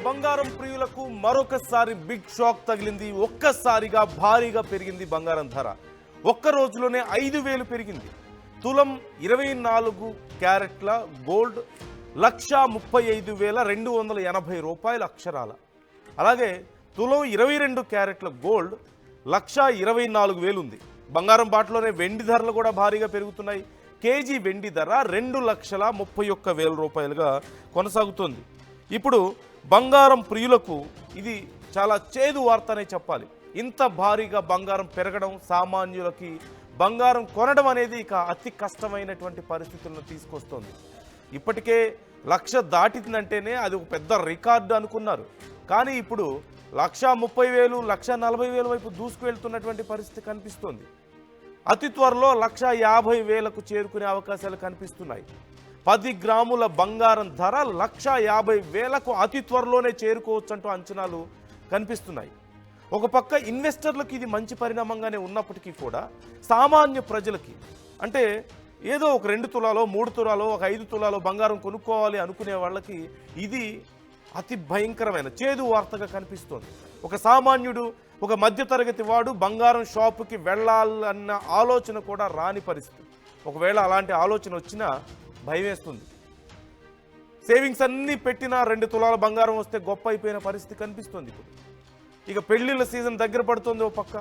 బంగారం ప్రియులకు మరొకసారి బిగ్ షాక్ తగిలింది. ఒక్కసారిగా భారీగా పెరిగింది బంగారం ధర. ఒక్క రోజులోనే 5,000 పెరిగింది. తులం 24 క్యారెట్ల గోల్డ్ 1,35,280 రూపాయల అక్షరాల. అలాగే తులం 22 క్యారెట్ల గోల్డ్ 1,24,000 ఉంది. బంగారం బాటలోనే వెండి ధరలు కూడా భారీగా పెరుగుతున్నాయి. కేజీ వెండి ధర 2,31,000 రూపాయలుగా కొనసాగుతోంది. ఇప్పుడు బంగారం ప్రియులకు ఇది చాలా చేదు వార్తనే చెప్పాలి. ఇంత భారీగా బంగారం పెరగడం సామాన్యులకి బంగారం కొనడం అనేది ఇక అతి కష్టమైనటువంటి పరిస్థితులను తీసుకొస్తోంది. ఇప్పటికే 1,00,000 దాటిందంటేనే అది ఒక పెద్ద రికార్డు అనుకున్నారు. కానీ ఇప్పుడు 1,30,000 1,40,000 వైపు దూసుకువెళ్తున్నటువంటి పరిస్థితి కనిపిస్తోంది. అతి త్వరలో 1,50,000కు చేరుకునే అవకాశాలు కనిపిస్తున్నాయి. 10 గ్రాముల బంగారం ధర 1,50,000కు అతి త్వరలోనే చేరుకోవచ్చంటూ అంచనాలు కనిపిస్తున్నాయి. ఒక పక్క ఇన్వెస్టర్లకు ఇది మంచి పరిణామంగానే ఉన్నప్పటికీ కూడా సామాన్య ప్రజలకి, అంటే ఏదో ఒక 2 తులాలో 3 తులాలో ఒక 5 తులాలో బంగారం కొనుక్కోవాలి అనుకునే వాళ్ళకి ఇది అతి భయంకరమైన చేదు వార్తగా కనిపిస్తోంది. ఒక సామాన్యుడు, ఒక మధ్యతరగతి వాడు బంగారం షాపుకి వెళ్ళాలన్న ఆలోచన కూడా రాని పరిస్థితి. ఒకవేళ అలాంటి ఆలోచన వచ్చినా భయం వేస్తుంది. సేవింగ్స్ అన్నీ పెట్టినా 2 తులాల బంగారం వస్తే గొప్ప అయిపోయిన పరిస్థితి కనిపిస్తుంది. ఇప్పుడు ఇక పెళ్లిళ్ళ సీజన్ దగ్గర పడుతుంది. ఓ పక్క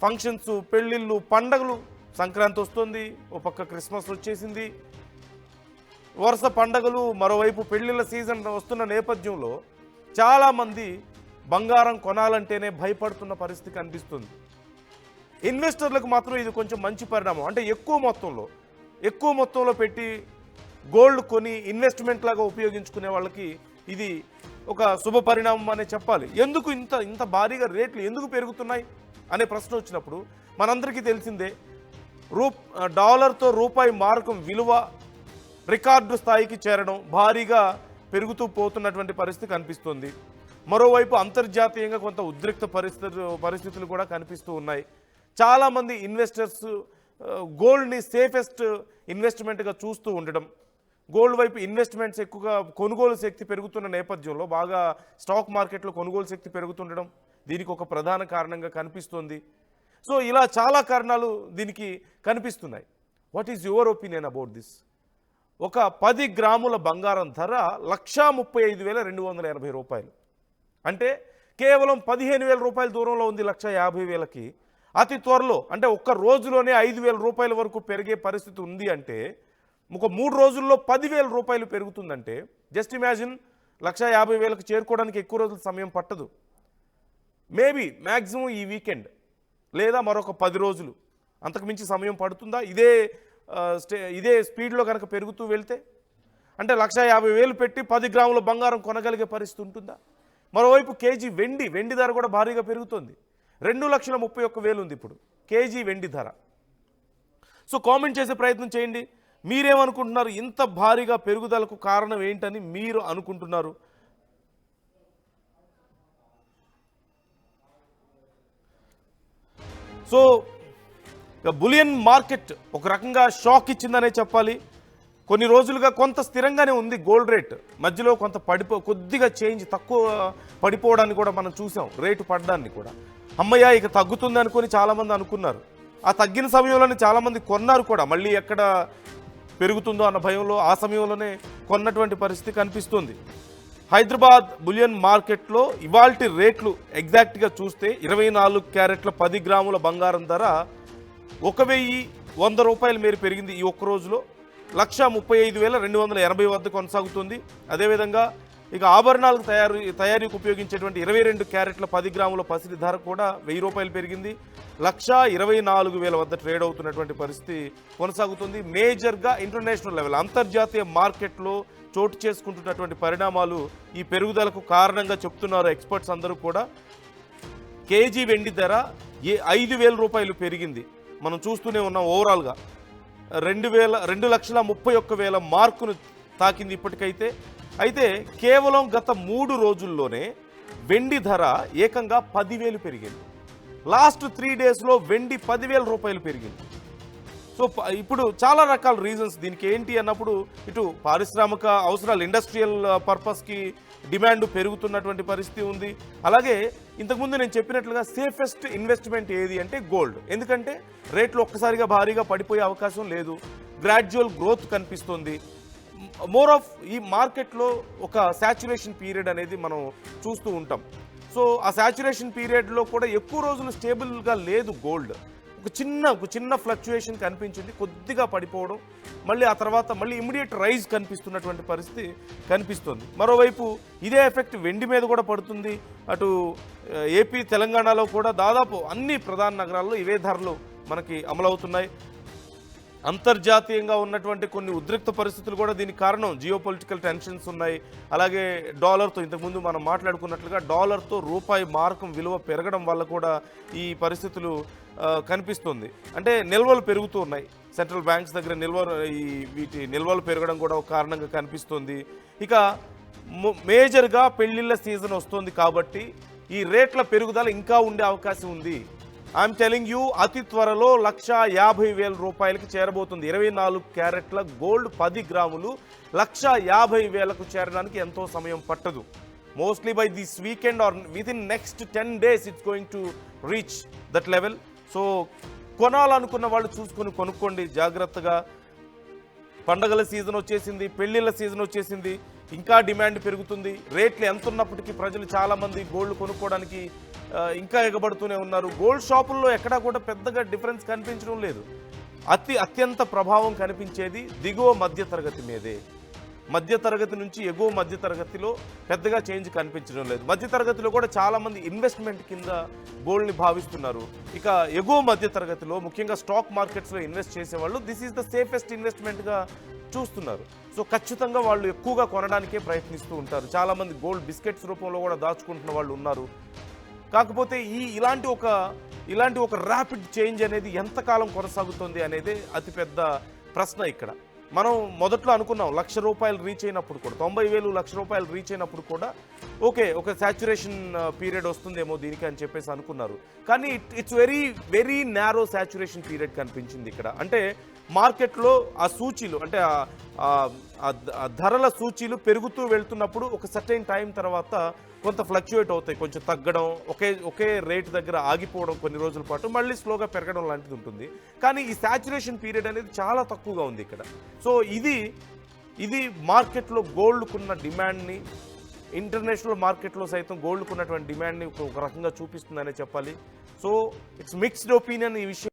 ఫంక్షన్స్, పెళ్లిళ్ళు, పండగలు, సంక్రాంతి వస్తుంది, ఓ పక్క క్రిస్మస్ వచ్చేసింది, వరుస పండగలు, మరోవైపు పెళ్లిళ్ళ సీజన్ వస్తున్న నేపథ్యంలో చాలామంది బంగారం కొనాలంటేనే భయపడుతున్న పరిస్థితి కనిపిస్తుంది. ఇన్వెస్టర్లకు మాత్రం ఇది కొంచెం మంచి పరిణామం. అంటే ఎక్కువ మొత్తంలో పెట్టి గోల్డ్ కొని ఇన్వెస్ట్మెంట్ లాగా ఉపయోగించుకునే వాళ్ళకి ఇది ఒక శుభ పరిణామం అనే చెప్పాలి. ఎందుకు ఇంత భారీగా రేట్లు ఎందుకు పెరుగుతున్నాయి అనే ప్రశ్న వచ్చినప్పుడు మనందరికీ తెలిసిందే, డాలర్తో రూపాయి మారకం విలువ రికార్డు స్థాయికి చేరడం, భారీగా పెరుగుతూ పోతున్నటువంటి పరిస్థితి కనిపిస్తుంది. మరోవైపు అంతర్జాతీయంగా కొంత ఉద్రిక్త పరిస్థితులు కూడా కనిపిస్తూ ఉన్నాయి. చాలామంది ఇన్వెస్టర్స్ గోల్డ్ని సేఫెస్ట్ ఇన్వెస్ట్మెంట్గా చూస్తూ ఉండడం, గోల్డ్ వైపు ఇన్వెస్ట్మెంట్స్ ఎక్కువగా, కొనుగోలు శక్తి పెరుగుతున్న నేపథ్యంలో బాగా స్టాక్ మార్కెట్లో కొనుగోలు శక్తి పెరుగుతుండడం దీనికి ఒక ప్రధాన కారణంగా కనిపిస్తుంది. సో ఇలా చాలా కారణాలు దీనికి కనిపిస్తున్నాయి. What is your opinion about this? ఒక 10 గ్రాముల బంగారం ధర 1,35,280 రూపాయలు. అంటే కేవలం 15,000 రూపాయల దూరంలో ఉంది 1,50,000కి. అతి త్వరలో, అంటే ఒక్క రోజులోనే 5,000 రూపాయల వరకు పెరిగే పరిస్థితి ఉంది. అంటే ఒక 3 రోజుల్లో 10,000 రూపాయలు పెరుగుతుందంటే జస్ట్ ఇమాజిన్, 1,50,000కి చేరుకోవడానికి ఎక్కువ రోజుల సమయం పట్టదు. మేబీ మ్యాక్సిమం ఈ వీకెండ్ లేదా మరొక 10 రోజులు, అంతకుమించి సమయం పడుతుందా? ఇదే స్పీడ్లో కనుక పెరుగుతూ వెళ్తే అంటే 1,50,000 పెట్టి 10 గ్రాముల బంగారం కొనగలిగే పరిస్థితి ఉంటుందా? మరోవైపు కేజీ వెండి ధర కూడా భారీగా పెరుగుతుంది. 2,31,000 ఉంది ఇప్పుడు కేజీ వెండి ధర. సో కామెంట్ చేసే ప్రయత్నం చేయండి. మీరేమనుకుంటున్నారు? ఇంత భారీగా పెరుగుదలకు కారణం ఏంటని మీరు అనుకుంటున్నారు? సో బులియన్ మార్కెట్ ఒక రకంగా షాక్ ఇచ్చిందనే చెప్పాలి. కొన్ని రోజులుగా కొంత స్థిరంగానే ఉంది గోల్డ్ రేట్, మధ్యలో కొంత కొద్దిగా చేంజ్ తక్కువ పడిపోవడాన్ని కూడా మనం చూసాం. రేటు పడ్డాన్ని కూడా అమ్మయ్య ఇక తగ్గుతుంది అనుకొని చాలామంది అనుకున్నారు. ఆ తగ్గిన సమయంలోనే చాలామంది కొన్నారు కూడా. మళ్ళీ ఎక్కడ పెరుగుతుందో అన్న భయంలో ఆ సమయంలోనే కొన్నటువంటి పరిస్థితి కనిపిస్తుంది. హైదరాబాద్ బులియన్ మార్కెట్లో ఇవాల్టి రేట్లు ఎగ్జాక్ట్గా చూస్తే 24 క్యారెట్ల 10 గ్రాముల బంగారం ధర 1,100 రూపాయల మేర పెరిగింది. ఈ ఒక్క రోజులో 1,35,280 వద్ద కొనసాగుతుంది. అదేవిధంగా ఇక ఆభరణాలకు తయారీకి ఉపయోగించేటువంటి 22 క్యారెట్ల 10 గ్రాముల పసిడి ధర కూడా 1,000 రూపాయలు పెరిగింది. 1,24,000 వద్ద ట్రేడ్ అవుతున్నటువంటి పరిస్థితి కొనసాగుతుంది. మేజర్గా ఇంటర్నేషనల్ లెవెల్, అంతర్జాతీయ మార్కెట్లో చోటు చేసుకుంటున్నటువంటి పరిణామాలు ఈ పెరుగుదలకు కారణంగా చెప్తున్నారు ఎక్స్పర్ట్స్ అందరూ కూడా. కేజీ వెండి ధర 5,000 రూపాయలు పెరిగింది. మనం చూస్తూనే ఉన్నాం. ఓవరాల్గా 2,31,000 మార్కును తాకింది ఇప్పటికైతే. అయితే కేవలం గత 3 రోజుల్లోనే వెండి ధర ఏకంగా 10,000 పెరిగింది. లాస్ట్ 3 డేస్లో వెండి 10,000 రూపాయలు పెరిగింది. సో ఇప్పుడు చాలా రకాల రీజన్స్ దీనికి ఏంటి అన్నప్పుడు ఇటు పారిశ్రామిక అవసరాలు ఇండస్ట్రియల్ పర్పస్కి డిమాండ్ పెరుగుతున్నటువంటి పరిస్థితి ఉంది. అలాగే ఇంతకుముందు నేను చెప్పినట్లుగా సేఫెస్ట్ ఇన్వెస్ట్మెంట్ ఏది అంటే గోల్డ్. ఎందుకంటే రేట్లు ఒక్కసారిగా భారీగా పడిపోయే అవకాశం లేదు, గ్రాడ్యువల్ గ్రోత్ కనిపిస్తుంది. మోర్ ఆఫ్ ఈ మార్కెట్లో ఒక శాచ్యురేషన్ పీరియడ్ అనేది మనం చూస్తూ ఉంటాం. సో ఆ శాచ్యురేషన్ పీరియడ్లో కూడా ఎక్కువ రోజులు స్టేబుల్గా లేదు గోల్డ్. ఒక చిన్న ఫ్లక్చుయేషన్ కనిపించింది, కొద్దిగా పడిపోవడం, మళ్ళీ ఆ తర్వాత మళ్ళీ ఇమీడియట్ రైజ్ కనిపిస్తున్నటువంటి పరిస్థితి కనిపిస్తుంది. మరోవైపు ఇదే ఎఫెక్ట్ వెండి మీద కూడా పడుతుంది. అటు ఏపీ తెలంగాణలో కూడా దాదాపు అన్ని ప్రధాన నగరాల్లో ఇవే ధరలు మనకి అమలవుతున్నాయి. అంతర్జాతీయంగా ఉన్నటువంటి కొన్ని ఉద్రిక్త పరిస్థితులు కూడా దీనికి కారణం. జియో పొలిటికల్ టెన్షన్స్ ఉన్నాయి. అలాగే డాలర్తో ఇంతకుముందు మనం మాట్లాడుకున్నట్లుగా డాలర్తో రూపాయి మార్కం విలువ పెరగడం వల్ల కూడా ఈ పరిస్థితులు కనిపిస్తుంది. అంటే నిల్వలు పెరుగుతూ ఉన్నాయి, సెంట్రల్ బ్యాంక్స్ దగ్గర వీటి నిల్వలు పెరగడం కూడా ఒక కారణంగా కనిపిస్తుంది. ఇక మేజర్గా పెళ్లిళ్ళ సీజన్ వస్తుంది కాబట్టి ఈ రేట్ల పెరుగుదల ఇంకా ఉండే అవకాశం ఉంది. ఐఎమ్ టెలింగ్ యూ, అతి త్వరలో 1,50,000 రూపాయలకి చేరబోతుంది. 24 క్యారెట్ల గోల్డ్ 10 గ్రాములు 1,50,000కు చేరడానికి ఎంతో సమయం పట్టదు. Mostly by this weekend or within next 10 days it's going to reach that level. So కొనాలనుకున్న వాళ్ళు చూసుకొని కొనుక్కోండి జాగ్రత్తగా. పండగల సీజన్ వచ్చేసింది, పెళ్లిళ్ళ సీజన్ వచ్చేసింది, ఇంకా డిమాండ్ పెరుగుతుంది. రేట్లు ఎంత ఉన్నప్పటికీ ప్రజలు చాలామంది గోల్డ్ కొనుక్కోవడానికి ఇంకా ఎగబడుతూనే ఉన్నారు. గోల్డ్ షాపుల్లో ఎక్కడా కూడా పెద్దగా డిఫరెన్స్ కనిపించడం లేదు. అత్యంత ప్రభావం కనిపించేది దిగువ మధ్యతరగతి మీదే. మధ్యతరగతి నుంచి ఎగువ మధ్యతరగతిలో పెద్దగా చేంజ్ కనిపించడం లేదు. మధ్యతరగతిలో కూడా చాలామంది ఇన్వెస్ట్మెంట్ కింద గోల్డ్ని భావిస్తున్నారు. ఇక ఎగువ మధ్యతరగతిలో ముఖ్యంగా స్టాక్ మార్కెట్స్లో ఇన్వెస్ట్ చేసేవాళ్ళు దిస్ ఈజ్ ద సేఫెస్ట్ ఇన్వెస్ట్మెంట్గా చూస్తున్నారు. సో ఖచ్చితంగా వాళ్ళు ఎక్కువగా కొనడానికే ప్రయత్నిస్తూ ఉంటారు. చాలామంది గోల్డ్ బిస్కెట్స్ రూపంలో కూడా దాచుకుంటున్న వాళ్ళు ఉన్నారు. కాకపోతే ఇలాంటి ఒక ర్యాపిడ్ చేంజ్ అనేది ఎంతకాలం కొనసాగుతుంది అనేది అతిపెద్ద ప్రశ్న ఇక్కడ. మనం మొదట్లో అనుకున్నాం 1,00,000 రూపాయలు రీచ్ అయినప్పుడు కూడా, 90,000 1,00,000 రూపాయలు రీచ్ అయినప్పుడు కూడా ఓకే, ఒక సాచ్యురేషన్ పీరియడ్ వస్తుందేమో దీనికి అని చెప్పేసి అనుకున్నారు. కానీ it's very narrow saturation period కనిపించింది ఇక్కడ. అంటే మార్కెట్లో ఆ సూచీలు అంటే ధరల సూచీలు పెరుగుతూ వెళ్తున్నప్పుడు ఒక సర్టైన్ టైం తర్వాత కొంత ఫ్లక్చుయేట్ అవుతాయి, కొంచెం తగ్గడం, ఒకే రేట్ దగ్గర ఆగిపోవడం కొన్ని రోజుల పాటు, మళ్ళీ స్లోగా పెరగడం లాంటిది ఉంటుంది. కానీ ఈ సాచ్యురేషన్ పీరియడ్ అనేది చాలా తక్కువగా ఉంది ఇక్కడ. సో ఇది మార్కెట్లో గోల్డ్కున్న డిమాండ్ని, ఇంటర్నేషనల్ మార్కెట్లో సైతం గోల్డ్కున్నటువంటి డిమాండ్ని ఒక రకంగా చూపిస్తుందనే చెప్పాలి. సో ఇట్స్ మిక్స్డ్ ఒపీనియన్ ఈ విషయం.